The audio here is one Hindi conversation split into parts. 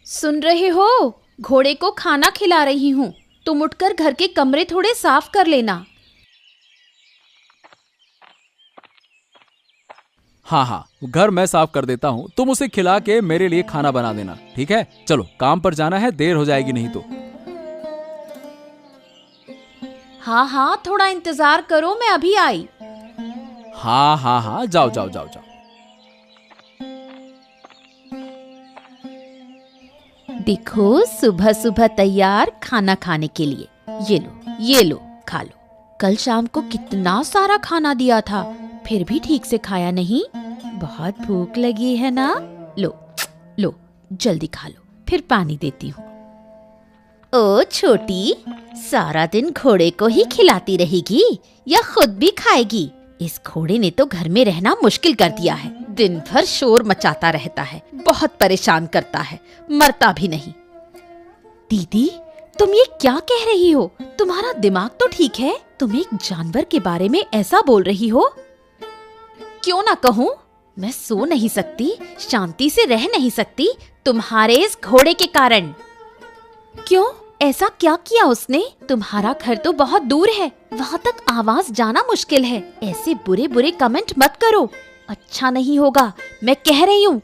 सुन रहे हो? घोड़े को खाना खिला रही हूँ। तुम उठकर घर के कमरे थोड़े साफ कर लेना। हाँ हाँ, घर मैं साफ कर देता हूँ। तुम उसे खिला के मेरे लिए खाना बना देना, ठीक है? चलो, काम पर जाना है, देर हो जाएगी नहीं तो। हाँ हाँ, थोड़ा इंतजार करो, मैं अभी आई। हाँ हाँ हाँ, जाओ जाओ जाओ जाओ। देखो, सुबह सुबह तैयार खाना खाने के लिए। ये लो, खा लो। कल शाम को कितना सारा खाना दिया था, फिर भी ठीक से खाया नहीं। बहुत भूख लगी है ना? लो लो, जल्दी खा लो, फिर पानी देती हूँ। ओ छोटी, सारा दिन घोड़े को ही खिलाती रहेगी या खुद भी खाएगी? इस घोड़े ने तो घर में रहना मुश्किल कर दिया है। दिन भर शोर मचाता रहता है, बहुत परेशान करता है, मरता भी नहीं। दीदी, तुम ये क्या कह रही हो? तुम्हारा दिमाग तो ठीक है? तुम एक जानवर के बारे में ऐसा बोल रही हो? क्यों ना कहूँ, मैं सो नहीं सकती, शांति से रह नहीं सकती तुम्हारे इस घोड़े के कारण। क्यों, ऐसा क्या किया उसने? तुम्हारा घर तो बहुत दूर है, वहाँ तक आवाज जाना मुश्किल है। ऐसे बुरे बुरे कमेंट मत करो, अच्छा नहीं होगा, मैं कह रही हूँ।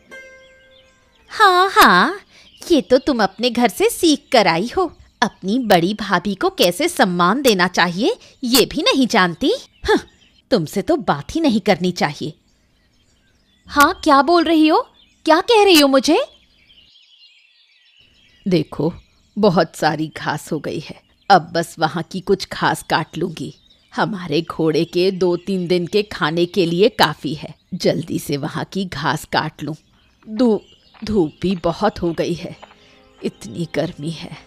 हाँ हाँ, ये तो तुम अपने घर से सीख कर आई हो। अपनी बड़ी भाभी को कैसे सम्मान देना चाहिए ये भी नहीं जानती। हाँ, तुमसे तो बात ही नहीं करनी चाहिए। हाँ, क्या बोल रही हो? क्या कह रही हो मुझे? देखो, बहुत सारी घास हो गई है, अब बस वहाँ की कुछ घास काट लूंगी। हमारे घोड़े के 2-3 दिन के खाने के लिए काफी है। जल्दी से वहाँ की घास काट लूं। धूप भी बहुत हो गई है, इतनी गर्मी है।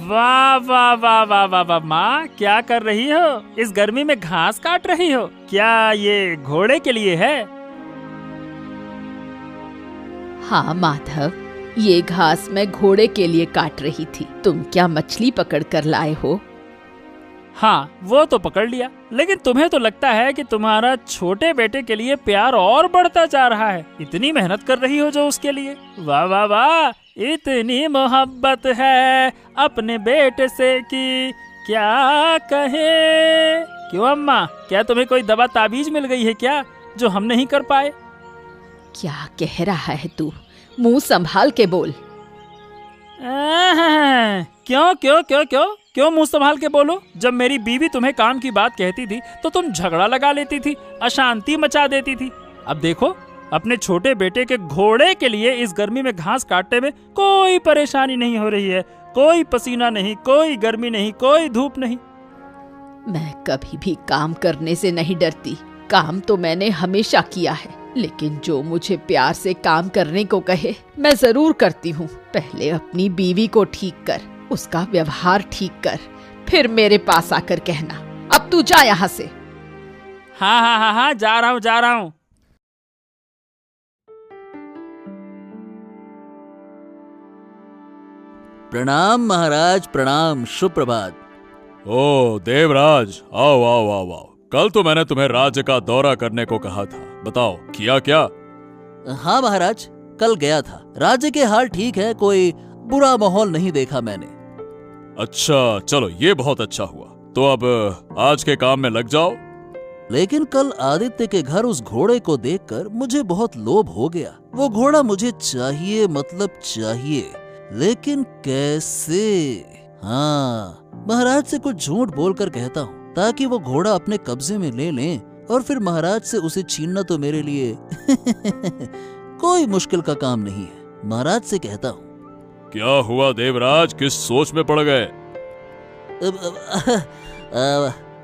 वाह वाह वाह वाह वाह वाह, माँ क्या कर रही हो? इस गर्मी में घास काट रही हो? क्या ये घोड़े के लिए है? हाँ माधव, ये घास मैं घोड़े के लिए काट रही थी। तुम क्या मछली पकड़ कर लाए हो? हाँ, वो तो पकड़ लिया, लेकिन तुम्हें तो लगता है कि तुम्हारा छोटे बेटे के लिए प्यार और बढ़ता जा रहा है। इतनी मेहनत कर रही हो जो उसके लिए। वाह वाह वाह, इतनी मोहब्बत है अपने बेटे से कि क्या कहे। क्यों अम्मा, क्या तुम्हें कोई दवा ताबीज मिल गई है क्या, जो हम नहीं कर पाए? क्या कह रहा है तू? मुंह संभाल के बोल। क्यों क्यों क्यों क्यों क्यों मुंह संभाल के बोलो? जब मेरी बीवी तुम्हें काम की बात कहती थी तो तुम झगड़ा लगा लेती थी, अशांति मचा देती थी। अब देखो, अपने छोटे बेटे के घोड़े के लिए इस गर्मी में घास काटने में कोई परेशानी नहीं हो रही है। कोई पसीना नहीं, कोई गर्मी नहीं, कोई धूप नहीं। मैं कभी भी काम करने से नहीं डरती। काम तो मैंने हमेशा किया है, लेकिन जो मुझे प्यार से काम करने को कहे मैं जरूर करती हूँ। पहले अपनी बीवी को ठीक कर, उसका व्यवहार ठीक कर, फिर मेरे पास आकर कहना। अब तू जा यहाँ से। हाँ हाँ हाँ हाँ, जा रहा हूँ। प्रणाम महाराज, प्रणाम, सुप्रभात। ओ देवराज, आओ आओ आओ आओ। कल तो मैंने तुम्हें राज्य का दौरा करने को कहा था, बताओ किया क्या? हाँ महाराज, कल गया था। राज्य के हाल ठीक है, कोई बुरा माहौल नहीं देखा मैंने। अच्छा, चलो ये बहुत अच्छा हुआ। तो अब आज के काम में लग जाओ। लेकिन कल आदित्य के घर उस घोड़े को देखकर मुझे बहुत लोभ हो गया। वो घोड़ा मुझे चाहिए, मतलब चाहिए, लेकिन कैसे? हाँ, महाराज से कुछ झूठ बोलकर कहता हूँ ताकि वो घोड़ा अपने कब्जे में ले लें, और फिर महाराज से उसे छीनना तो मेरे लिए कोई मुश्किल का काम नहीं है। महाराज से कहता हूँ। क्या हुआ देवराज, किस सोच में पड़ गए?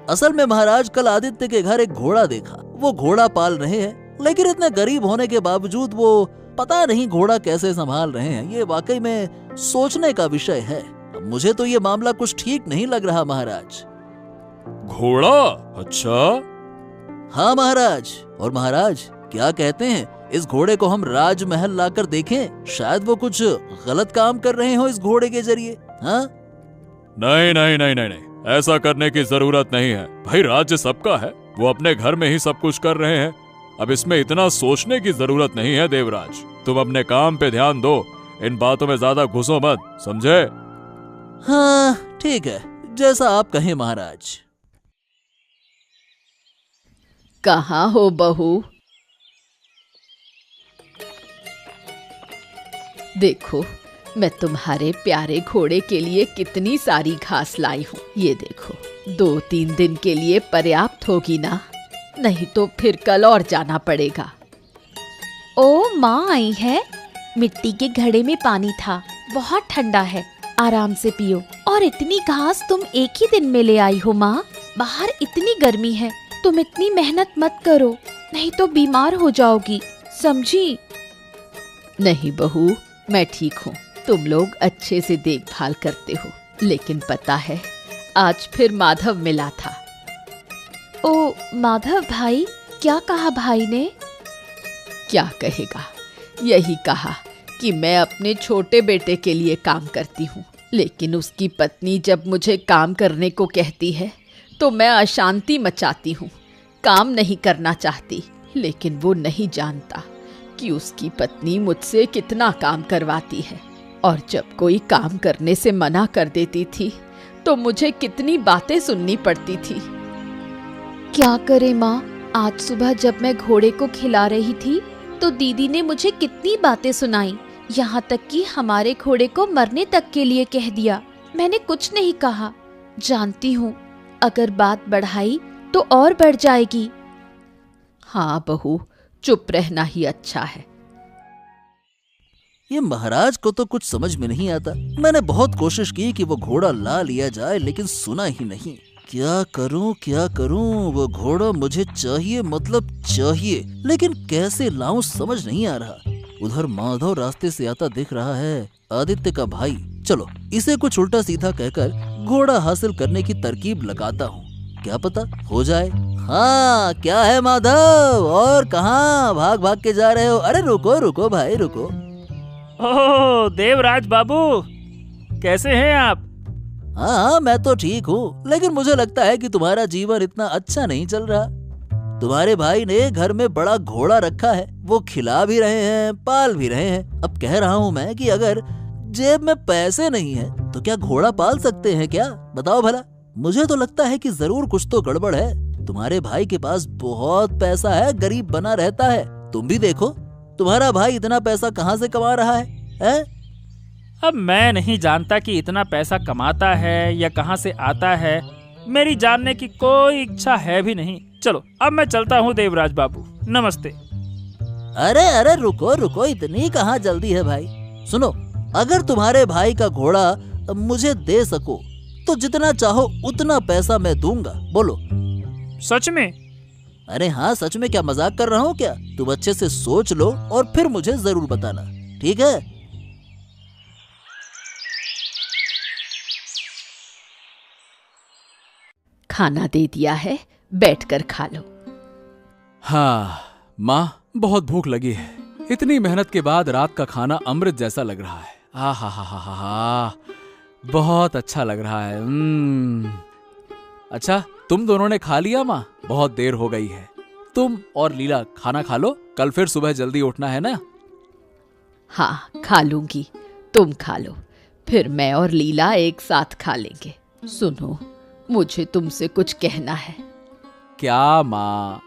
असल में महाराज, कल आदित्य के घर एक घोड़ा देखा। वो घोड़ा पाल रहे हैं, लेकिन इतने गरीब होने के बावजूद वो पता नहीं घोड़ा कैसे संभाल रहे हैं। ये वाकई में सोचने का विषय है। मुझे तो ये मामला कुछ ठीक नहीं लग रहा महाराज। घोड़ा? अच्छा। हाँ महाराज। और महाराज क्या कहते हैं, इस घोड़े को हम राजमहल लाकर देखें? शायद वो कुछ गलत काम कर रहे हो इस घोड़े के जरिए। हाँ? नहीं नहीं नहीं नहीं नहीं, ऐसा करने की जरूरत नहीं है भाई। राज्य सबका है, वो अपने घर में ही सब कुछ कर रहे हैं। अब इसमें इतना सोचने की जरूरत नहीं है देवराज, तुम अपने काम पे ध्यान दो, इन बातों में ज्यादा घुसो मत, समझे? हाँ ठीक है, जैसा आप कहें महाराज। कहाँ हो बहू? देखो मैं तुम्हारे प्यारे घोड़े के लिए कितनी सारी घास लाई हूँ। ये देखो 2-3 दिन के लिए पर्याप्त होगी ना? नहीं तो फिर कल और जाना पड़ेगा। ओ माँ आई है, मिट्टी के घड़े में पानी था, बहुत ठंडा है, आराम से पियो। और इतनी घास तुम एक ही दिन में ले आई हो माँ? बाहर इतनी गर्मी है, तुम इतनी मेहनत मत करो, नहीं तो बीमार हो जाओगी, समझी? नहीं बहू, मैं ठीक हूँ, तुम लोग अच्छे से देखभाल करते हो। लेकिन पता है आज फिर माधव मिला था। ओ माधव भाई, क्या कहा भाई ने? क्या कहेगा, यही कहा कि मैं अपने छोटे बेटे के लिए काम करती हूँ, लेकिन उसकी पत्नी जब मुझे काम करने को कहती है तो मैं अशांति मचाती हूँ, काम नहीं करना चाहती। लेकिन वो नहीं जानता कि उसकी पत्नी मुझसे कितना काम करवाती है, और जब कोई काम करने से मना कर देती थी तो मुझे कितनी बातें सुननी पड़ती थी। क्या करे माँ, आज सुबह जब मैं घोड़े को खिला रही थी तो दीदी ने मुझे कितनी बातें सुनाई, यहाँ तक कि हमारे घोड़े को मरने तक के लिए कह दिया। मैंने कुछ नहीं कहा, जानती हूँ अगर बात बढ़ाई तो और बढ़ जाएगी। हाँ बहू, चुप रहना ही अच्छा है। ये महाराज को तो कुछ समझ में नहीं आता। मैंने बहुत कोशिश की कि वो घोड़ा ला लिया जाए, लेकिन सुना ही नहीं। क्या करूं, वो घोड़ा मुझे चाहिए, मतलब चाहिए, लेकिन कैसे लाऊं समझ नहीं आ रहा। उधर माधव रास्ते से आता दिख रहा है, आदित्य का भाई। चलो इसे कुछ उल्टा सीधा कहकर घोड़ा हासिल करने की तरकीब लगाता हूँ, क्या पता हो जाए। हाँ क्या है माधव, और कहाँ भाग भाग के जा रहे हो? अरे रुको रुको भाई रुको। ओह देवराज बाबू, कैसे हैं आप? हाँ मैं तो ठीक हूँ, लेकिन मुझे लगता है कि तुम्हारा जीवन इतना अच्छा नहीं चल रहा। तुम्हारे भाई ने घर में बड़ा घोड़ा रखा है, वो खिला भी रहे हैं, पाल भी रहे हैं। अब कह रहा हूँ मैं कि अगर जेब में पैसे नहीं है तो क्या घोड़ा पाल सकते हैं क्या? बताओ भला। मुझे तो लगता है कि जरूर कुछ तो गड़बड़ है। तुम्हारे भाई के पास बहुत पैसा है, गरीब बना रहता है। तुम भी देखो तुम्हारा भाई इतना पैसा कहाँ से कमा रहा है? अब मैं नहीं जानता कि इतना पैसा कमाता है या कहाँ से आता है, मेरी जानने की कोई इच्छा है भी नहीं। चलो अब मैं चलता हूँ देवराज बाबू, नमस्ते। अरे अरे रुको रुको, इतनी कहाँ जल्दी है भाई। सुनो, अगर तुम्हारे भाई का घोड़ा मुझे दे सको तो जितना चाहो उतना पैसा मैं दूंगा। बोलो। सच में? अरे हाँ सच में, क्या मजाक कर रहा हूँ क्या? तुम अच्छे से सोच लो और फिर मुझे जरूर बताना, ठीक है? खाना दे दिया है, बैठकर खा लो। हाँ माँ, बहुत भूख लगी है। इतनी मेहनत के बाद रात का खाना अमृत जैसा लग रहा है। हा, बहुत अच्छा लग रहा है। अच्छा, तुम दोनों ने खा लिया माँ? बहुत देर हो गई है। तुम और लीला खाना खा लो, कल फिर सुबह जल्दी उठना है ना? हाँ खा लूंगी, तुम खा लो, फिर मैं और लीला एक साथ खा लेंगे। सुनो, मुझे तुमसे कुछ कहना है। क्या माँ?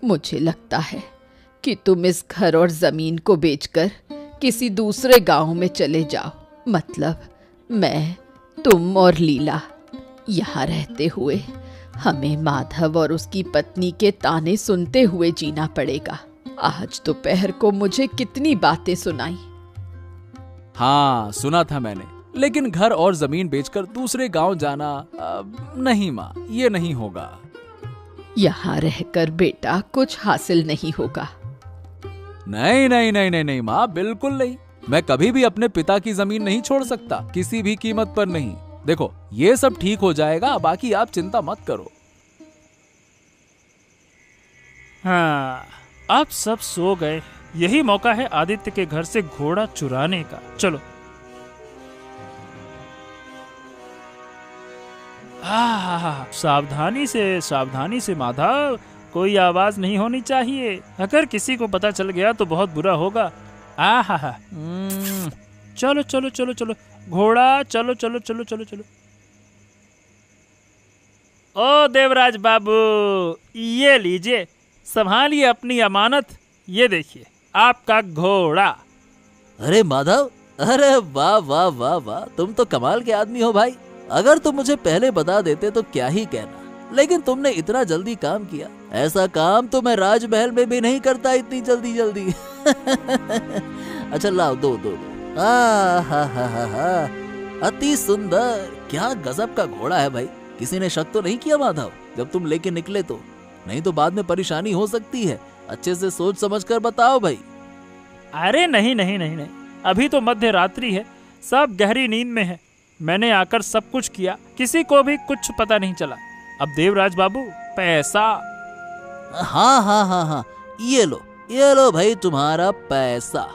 मुझे लगता है कि तुम इस घर और जमीन को बेचकर किसी दूसरे गांव में चले जाओ। मतलब मैं, तुम और लीला। यहाँ रहते हुए हमें माधव और उसकी पत्नी के ताने सुनते हुए जीना पड़ेगा। आज दोपहर को मुझे कितनी बातें सुनाई। हाँ सुना था मैंने, लेकिन घर और जमीन बेचकर दूसरे गांव जाना नहीं माँ, ये नहीं होगा। यहाँ रहकर बेटा कुछ हासिल नहीं होगा। नहीं नहीं नहीं नहीं नहीं माँ, बिल्कुल नहीं। मैं कभी भी अपने पिता की जमीन नहीं छोड़ सकता, किसी भी कीमत पर नहीं। देखो ये सब ठीक हो जाएगा, बाकी आप चिंता मत करो। हाँ, अब सब सो गए, यही मौका है आदित्य के घर से घोड़ा चुराने का। चलो। सावधानी से माधव, कोई आवाज नहीं होनी चाहिए। अगर किसी को पता चल गया तो बहुत बुरा होगा। आहा, चलो चलो चलो चलो घोड़ा, चलो चलो चलो चलो चलो। ओ देवराज बाबू, ये लीजिए, संभालिए अपनी अमानत। ये देखिए आपका घोड़ा। अरे माधव, अरे वाह वाह वाह वाह, तुम तो कमाल के आदमी हो भाई। अगर तुम मुझे पहले बता देते तो क्या ही कहना, लेकिन तुमने इतना जल्दी काम किया। ऐसा काम तो मैं राजमहल में भी नहीं करता इतनी जल्दी जल्दी। अच्छा लाओ, दो दो दो। हा, अति सुंदर, क्या गजब का घोड़ा है भाई। किसी ने शक तो नहीं किया माधव जब तुम लेके निकले तो? नहीं तो बाद में परेशानी हो सकती है। अच्छे से सोच समझ कर बताओ भाई। अरे नहीं नहीं नहीं नहीं, अभी तो मध्य रात्रि है, सब गहरी नींद में है। मैंने आकर सब कुछ किया, किसी को भी कुछ पता नहीं चला। अब देवराज बाबू, पैसा। हाँ हाँ हाँ हाँ, ये लो भाई तुम्हारा पैसा।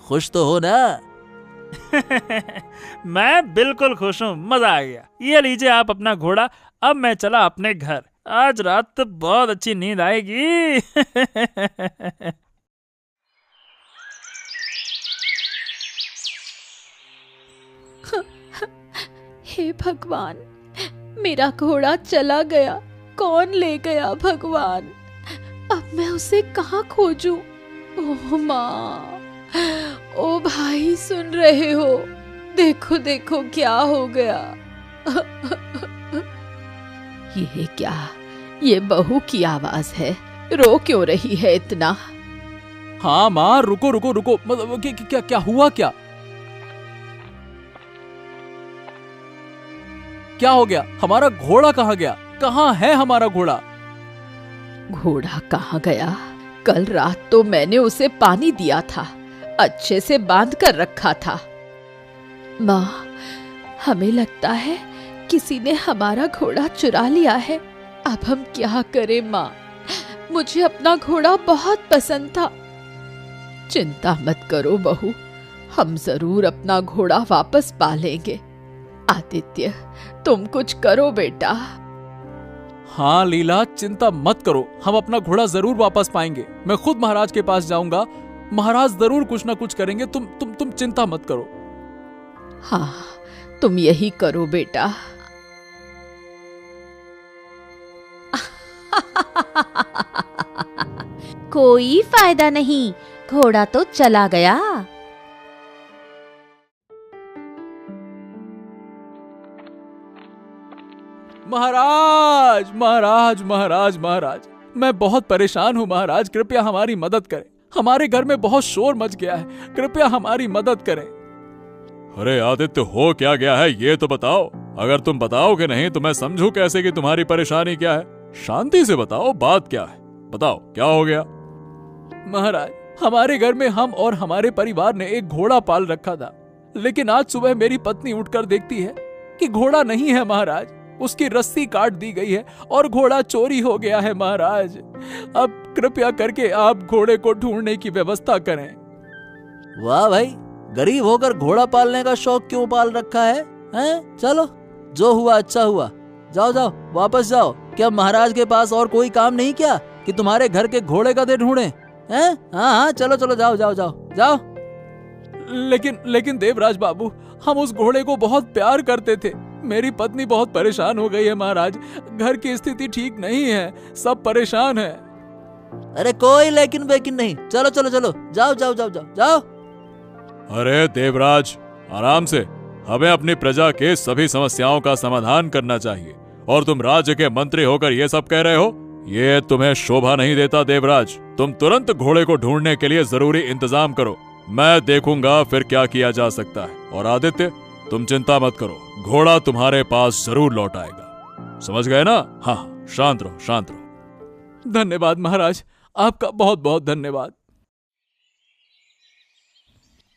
खुश तो हो ना? मैं बिल्कुल खुश हूँ, मजा आ गया। ये लीजिए आप अपना घोड़ा। अब मैं चला अपने घर। आज रात तो बहुत अच्छी नींद आएगी। हे भगवान, मेरा घोड़ा चला गया। कौन ले गया भगवान? अब मैं उसे कहाँ खोजूं? ओह माँ, ओ भाई, सुन रहे हो? देखो देखो क्या हो गया। ये क्या? ये बहू की आवाज है। रो क्यों रही है इतना? हाँ माँ, रुको रुको रुको, मतलब क्या क्या हुआ? क्या क्या हो गया? हमारा घोड़ा कहाँ गया? कहाँ है हमारा घोड़ा? घोड़ा कहाँ गया? कल रात तो मैंने उसे पानी दिया था, अच्छे से बांध कर रखा था। माँ, हमें लगता है किसी ने हमारा घोड़ा चुरा लिया है। अब हम क्या करें माँ? मुझे अपना घोड़ा बहुत पसंद था। चिंता मत करो बहू, हम जरूर अपना घोड़ा वापस पा लेंगे। आदित्य, तुम कुछ करो बेटा। हाँ लीला, चिंता मत करो, हम अपना घोड़ा जरूर वापस पाएंगे। मैं खुद महाराज के पास जाऊंगा, महाराज जरूर कुछ ना कुछ करेंगे। तुम चिंता मत करो। हाँ, तुम यही करो बेटा। कोई फायदा नहीं, घोड़ा तो चला गया। महाराज महाराज महाराज महाराज, मैं बहुत परेशान हूँ महाराज, कृपया हमारी मदद करें। हमारे घर में बहुत शोर मच गया है, कृपया हमारी मदद करें। अरे आदित्य, हो क्या गया है ये तो बताओ। अगर तुम बताओगे नहीं तो मैं समझूं कैसे कि तुम्हारी परेशानी क्या है। शांति से बताओ, बात क्या है, बताओ क्या हो गया। महाराज, हमारे घर में हम और हमारे परिवार ने एक घोड़ा पाल रखा था, लेकिन आज सुबह मेरी पत्नी उठकर देखती है कि घोड़ा नहीं है महाराज। उसकी रस्सी काट दी गई है और घोड़ा चोरी हो गया है महाराज। अब कृपया करके आप घोड़े को ढूंढने की व्यवस्था करें। वाह भाई, गरीब होकर घोड़ा पालने का शौक क्यों पाल रखा है? हैं? चलो, जो हुआ अच्छा हुआ। जाओ जाओ, वापस जाओ। क्या महाराज के पास और कोई काम नहीं क्या कि तुम्हारे घर के घोड़े का दे ढूंढे? हैं? हाँ हाँ, चलो चलो, जाओ जाओ जाओ जाओ। लेकिन देवराज बाबू, हम उस घोड़े को बहुत प्यार करते थे। मेरी पत्नी बहुत परेशान हो गई है महाराज, घर की स्थिति ठीक नहीं है, सब परेशान है। अरे कोई लेकिन बेकिन नहीं, चलो चलो चलो, जाओ जाओ जाओ जाओ जाओ। अरे देवराज, आराम से, हमें अपनी प्रजा के सभी समस्याओं का समाधान करना चाहिए और तुम राज्य के मंत्री होकर ये सब कह रहे हो? ये तुम्हें शोभा नहीं देता देवराज। तुम तुरंत घोड़े को ढूंढने के लिए जरूरी इंतजाम करो, मैं देखूंगा फिर क्या किया जा सकता है। और आदित्य, तुम चिंता मत करो, घोड़ा तुम्हारे पास जरूर लौट आएगा। समझ गए ना? हाँ, शांत रहो शांत रहो। धन्यवाद महाराज, आपका बहुत बहुत धन्यवाद।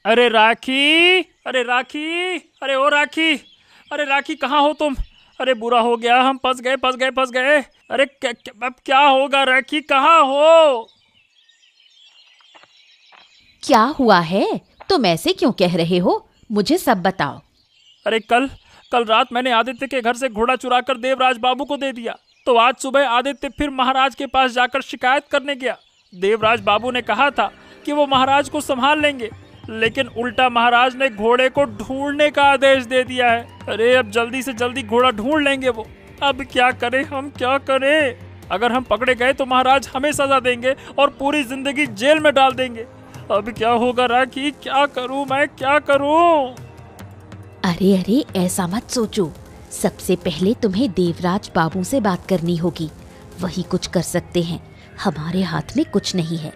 अरे राखी, अरे राखी, अरे ओ राखी, अरे राखी कहाँ हो तुम? अरे बुरा हो गया, हम फंस गए। अरे अब क्या होगा राखी, कहाँ हो? क्या हुआ है? तुम ऐसे क्यों कह रहे हो? मुझे सब बताओ। अरे कल रात मैंने आदित्य के घर से घोड़ा चुराकर देवराज बाबू को दे दिया। तो आज सुबह आदित्य फिर महाराज के पास जाकर शिकायत करने गया। देवराज बाबू ने कहा था कि वो महाराज को संभाल लेंगे, लेकिन उल्टा महाराज ने घोड़े को ढूंढने का आदेश दे दिया है। अरे अब जल्दी से जल्दी घोड़ा ढूंढ लेंगे वो। अब क्या करें, हम क्या करें? अगर हम पकड़े गए तो महाराज हमें सजा देंगे और पूरी जिंदगी जेल में डाल देंगे। अब क्या होगा राखी, क्या करूं मैं, क्या करूं? अरे अरे ऐसा मत सोचो। सबसे पहले तुम्हें देवराज बाबू से बात करनी होगी, वही कुछ कर सकते हैं। हमारे हाथ में कुछ नहीं है।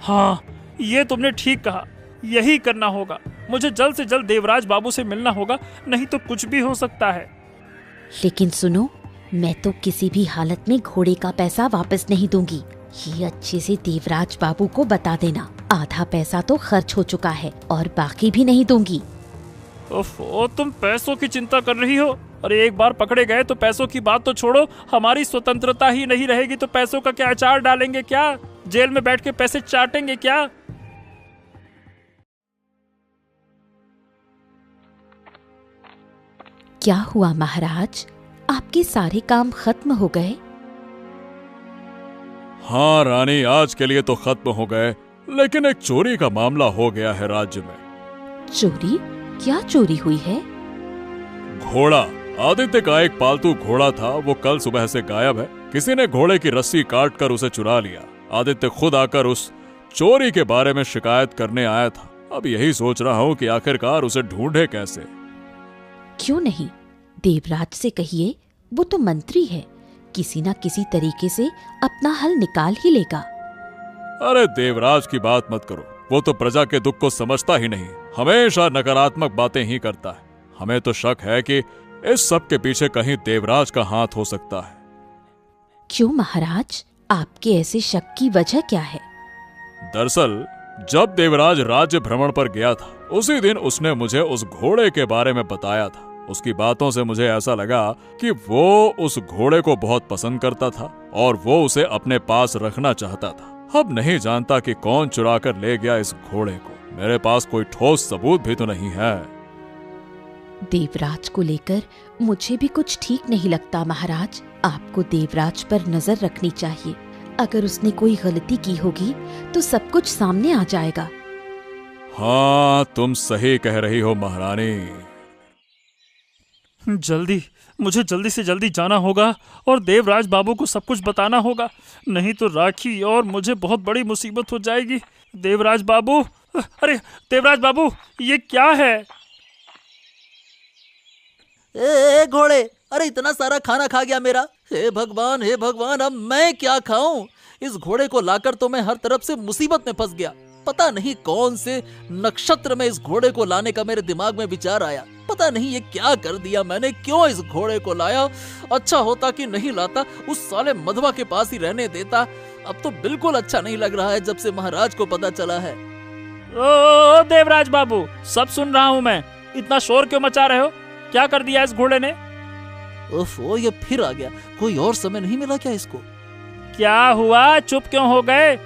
हाँ, ये तुमने ठीक कहा, यही करना होगा। मुझे जल्द से जल्द देवराज बाबू से मिलना होगा, नहीं तो कुछ भी हो सकता है। लेकिन सुनो, मैं तो किसी भी हालत में घोड़े का पैसा वापस नहीं दूंगी। ये अच्छे से देवराज बाबू को बता देना। आधा पैसा तो खर्च हो चुका है और बाकी भी नहीं दूंगी। ओफो, तुम पैसों की चिंता कर रही हो? अरे एक बार पकड़े गए तो पैसों की बात तो छोड़ो, हमारी स्वतंत्रता ही नहीं रहेगी तो पैसों का क्या अचार डालेंगे क्या? जेल में बैठ के पैसे चाटेंगे क्या? क्या हुआ महाराज, आपके सारे काम खत्म हो गए? हाँ रानी, आज के लिए तो खत्म हो गए, लेकिन एक चोरी का मामला हो गया है राज्य में। चोरी? क्या चोरी हुई है? घोड़ा। आदित्य का एक पालतू घोड़ा था, वो कल सुबह से गायब है। किसी ने घोड़े की रस्सी काट कर उसे चुरा लिया। आदित्य खुद आकर उस चोरी के बारे में शिकायत करने आया था। अब यही सोच रहा हूँ कि आखिरकार उसे ढूंढे कैसे। क्यों नहीं, देवराज से कहिए, वो तो मंत्री है, किसी ना किसी तरीके से अपना हल निकाल ही लेगा। अरे देवराज की बात मत करो, वो तो प्रजा के दुख को समझता ही नहीं, हमेशा नकारात्मक बातें ही करता है। हमें तो शक है कि इस सब के पीछे कहीं देवराज का हाथ हो सकता है। क्यों महाराज, आपके ऐसे शक की वजह क्या है? दरअसल जब देवराज राज्य भ्रमण पर गया था, उसी दिन उसने मुझे उस घोड़े के बारे में बताया था। उसकी बातों से मुझे ऐसा लगा कि वो उस घोड़े को बहुत पसंद करता था और वो उसे अपने पास रखना चाहता था। अब नहीं जानता कि कौन चुरा कर ले गया इस घोड़े को। मेरे पास कोई ठोस सबूत भी तो नहीं है। देवराज को लेकर मुझे भी कुछ ठीक नहीं लगता महाराज। आपको देवराज पर नजर रखनी चाहिए। अगर उसने कोई गलती की होगी तो सब कुछ सामने आ जाएगा। हाँ, तुम सही कह रही हो महारानी। मुझे जल्दी से जल्दी जाना होगा और देवराज बाबू को सब कुछ बताना होगा, नहीं तो राखी और मुझे बहुत बड़ी मुसीबत हो जाएगी। देवराज बाबू, अरे देवराज बाबू, ये क्या है? ए घोड़े, अरे इतना सारा खाना खा गया मेरा। हे भगवान, हे भगवान, अब मैं क्या खाऊं? इस घोड़े को लाकर तो मैं हर तरफ से मुसीबत में फंस गया। पता नहीं कौन से नक्षत्र में इस घोड़े को लाने का मेरे दिमाग में विचार आया। पता नहीं ये क्या कर दिया मैंने, क्यों इस घोड़े को लाया। अच्छा होता कि नहीं लाता, उस साले मधवा के पास ही रहने देता। अब तो बिल्कुल अच्छा नहीं लग रहा है जब से महाराज को पता चला है। ओ देवराज बाबू, सब सुन रहा हूँ मैं। इतना शोर क्यों मचा रहे हो? क्या कर दिया इस घोड़े ने? ओफो, ये फिर आ गया। कोई और समय नहीं मिला क्या इसको? क्या हुआ, चुप क्यों हो गए?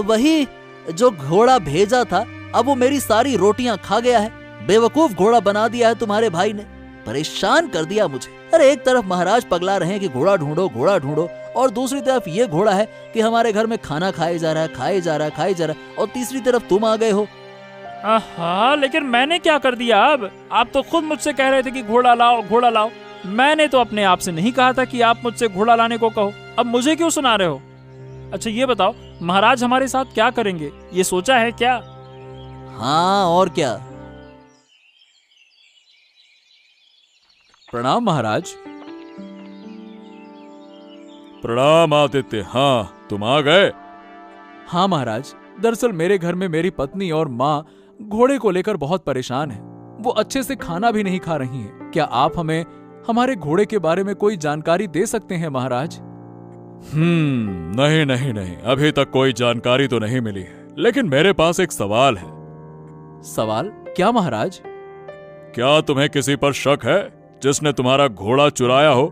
वही जो घोड़ा भेजा था, अब वो मेरी सारी रोटियां खा गया है। बेवकूफ घोड़ा बना दिया है तुम्हारे भाई ने, परेशान कर दिया मुझे। अरे एक तरफ महाराज पगला रहे हैं कि घोड़ा ढूंढो घोड़ा ढूंढो, और दूसरी तरफ ये घोड़ा है कि हमारे घर में खाना खाए जा रहा है, खाए जा रहा है, खाए जा रहा है, और तीसरी तरफ तुम आ गए हो। हाँ, लेकिन मैंने क्या कर दिया? अब आप तो खुद मुझसे कह रहे थे कि घोड़ा लाओ घोड़ा लाओ। मैंने तो अपने आप से नहीं कहा था कि आप मुझसे घोड़ा लाने को कहो। अब मुझे क्यों सुना रहे हो? अच्छा ये बताओ, महाराज हमारे साथ क्या करेंगे, ये सोचा है क्या? हाँ और क्या। प्रणाम महाराज। प्रणाम आदित्य। हाँ, तुम आ गए? हाँ महाराज, दरअसल मेरे घर में मेरी पत्नी और माँ घोड़े को लेकर बहुत परेशान है। वो अच्छे से खाना भी नहीं खा रही हैं। क्या आप हमें हमारे घोड़े के बारे में कोई जानकारी दे सकते हैं महाराज? नहीं नहीं नहीं, अभी तक कोई जानकारी तो नहीं मिली है, लेकिन मेरे पास एक सवाल है। सवाल? क्या महाराज? क्या तुम्हें किसी पर शक है जिसने तुम्हारा घोड़ा चुराया हो?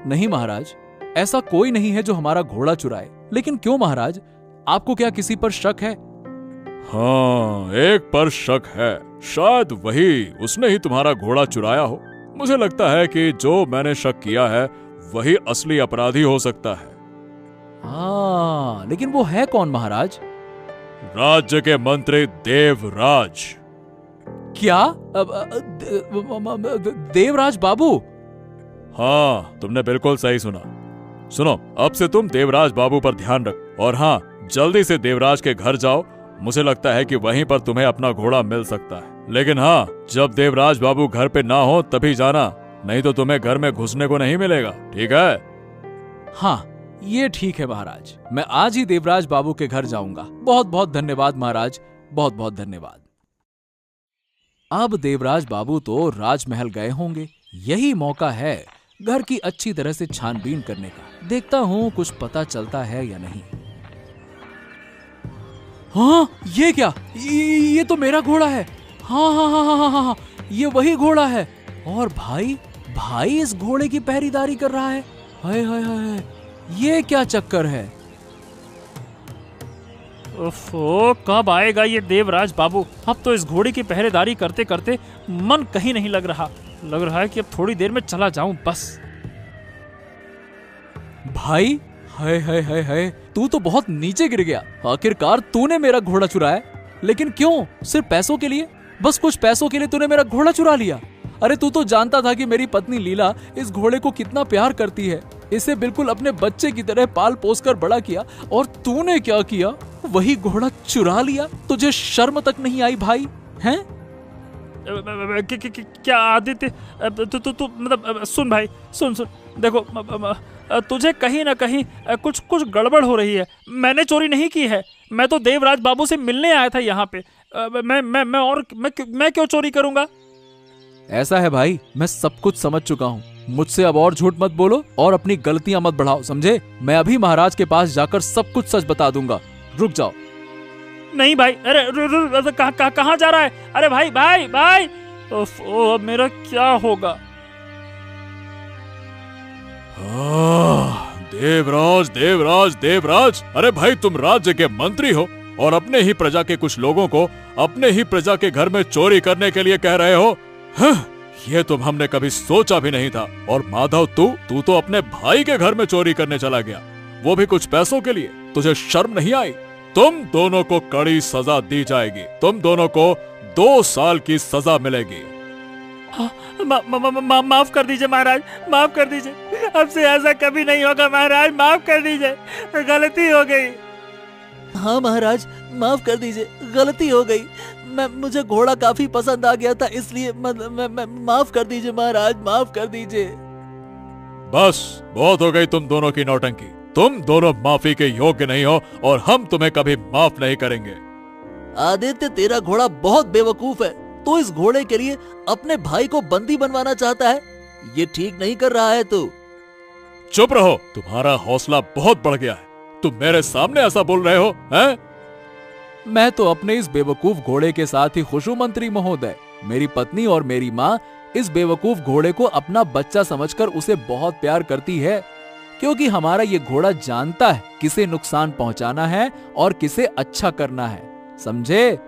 नहीं महाराज, ऐसा कोई नहीं है जो हमारा घोड़ा चुराए। लेकिन क्यों महाराज, आपको क्या किसी पर शक है? हाँ, एक पर शक है। शायद वही उसने ही तुम्हारा घोड़ा चुराया हो। मुझे लगता है कि जो मैंने शक किया है वही असली अपराधी हो सकता है। हाँ, लेकिन वो है कौन महाराज? राज्य के मंत्री देवराज। क्या? देवराज बाबू? हाँ, तुमने बिल्कुल सही सुना। सुनो, अब से तुम देवराज बाबू पर ध्यान रख और हाँ, जल्दी से देवराज के घर जाओ। मुझे लगता है कि वहीं पर तुम्हें अपना घोड़ा मिल सकता है। लेकिन हाँ, जब देवराज बाबू घर पे ना हो तभी जाना, नहीं तो तुम्हें घर में घुसने को नहीं मिलेगा, ठीक है? हाँ, ये ठीक है महाराज। मैं आज ही देवराज बाबू के घर जाऊंगा। बहुत बहुत धन्यवाद महाराज, बहुत बहुत धन्यवाद। अब देवराज बाबू तो राजमहल गए होंगे। यही मौका है घर की अच्छी तरह से छानबीन करने का। देखता हूं कुछ पता चलता है या नहीं। हाँ, ये क्या? ये तो मेरा घोड़ा है। हाँ हाँ हाँ हाँ हाँ हाँ, ये वही घोड़ा है। और भाई इस घोड़े की पहरेदारी कर रहा है। हाय हाय हाय, ये क्या चक्कर है? ओफो, कब आएगा ये देवराज बाबू? अब तो इस घोड़े की पहरेदारी करते करते मन कहीं नहीं लग रहा। लग रहा है कि अब थोड़ी देर में चला जाऊं बस। भाई, हाय हाय हाय हाय, तू तो बहुत नीचे गिर गया। आखिरकार तूने मेरा घोड़ा चुराया। लेकिन क्यों? सिर्फ पैसों के लिए? बस कुछ पैसों के लिए तूने मेरा घोड़ा चुरा लिया? अरे तू तो जानता था कि मेरी पत्नी लीला इस घोड़े को कितना प्यार करती है। इसे बिल्कुल अपने बच्चे की तरह पाल पोस कर बड़ा किया, और तूने क्या किया? वही घोड़ा चुरा लिया। तुझे शर्म तक नहीं आई भाई? हैं? क्या आदित्य, तू मतलब सुन भाई, सुन देखो, तुझे कहीं ना कहीं कुछ गड़बड़ हो रही है। मैंने चोरी नहीं की है। मैं तो देवराज बाबू से मिलने आया था यहाँ पे। मैं क्यों चोरी करूंगा? ऐसा है भाई, मैं सब कुछ समझ चुका हूँ। मुझसे अब और झूठ मत बोलो और अपनी गलतियां मत बढ़ाओ, समझे? मैं अभी महाराज के पास जाकर सब कुछ सच बता दूंगा। रुक जाओ। नहीं भाई, अरे कहाँ जा रहा है? अरे भाई भाई भाई, ओह, अब मेरा क्या होगा? देवराज देवराज देवराज, अरे भाई, तुम राज्य के मंत्री हो और अपने ही प्रजा के कुछ लोगों को अपने ही प्रजा के घर में चोरी करने के लिए कह रहे हो? ये तो हमने कभी सोचा भी नहीं था। और माधव, तू तो अपने भाई के घर में चोरी करने चला गया, वो भी कुछ पैसों के लिए। तुझे शर्म नहीं आई? तुम दोनों को कड़ी सजा दी जाएगी। तुम दोनों को 2 साल की सजा मिलेगी। माफ कर दीजिए महाराज, माफ कर दीजिए। अब से ऐसा कभी नहीं होगा महाराज, माफ कर दीजिए, गलती हो गई। हाँ महाराज, माफ कर दीजिए, गलती हो गई। मुझे घोड़ा काफी पसंद आ गया था, इसलिए माफ कर दीजिए महाराज, माफ कर दीजिए। बस बहुत हो गई तुम दोनों की नौटंकी। तुम दोनों माफी के योग्य नहीं हो और हम तुम्हें कभी माफ नहीं करेंगे। आदित्य, तेरा घोड़ा बहुत बेवकूफ है। तो इस घोड़े के लिए अपने भाई को बंदी बनवाना चाहता है। ये ठीक नहीं कर रहा है तू। चुप रहो, तुम्हारा हौसला बहुत बढ़ गया है। तुम मेरे सामने ऐसा बोल रहे हो, हैं? मैं तो अपने इस बेवकूफ घोड़े के साथ ही खुश हूं मंत्री महोदय। मेरी पत्नी और मेरी माँ इस बेवकूफ घोड़े को अपना बच्चा समझकर उसे बहुत प्यार करती है, क्योंकि हमारा ये घोड़ा जानता है किसे नुकसान पहुंचाना है और किसे अच्छा करना है, समझे?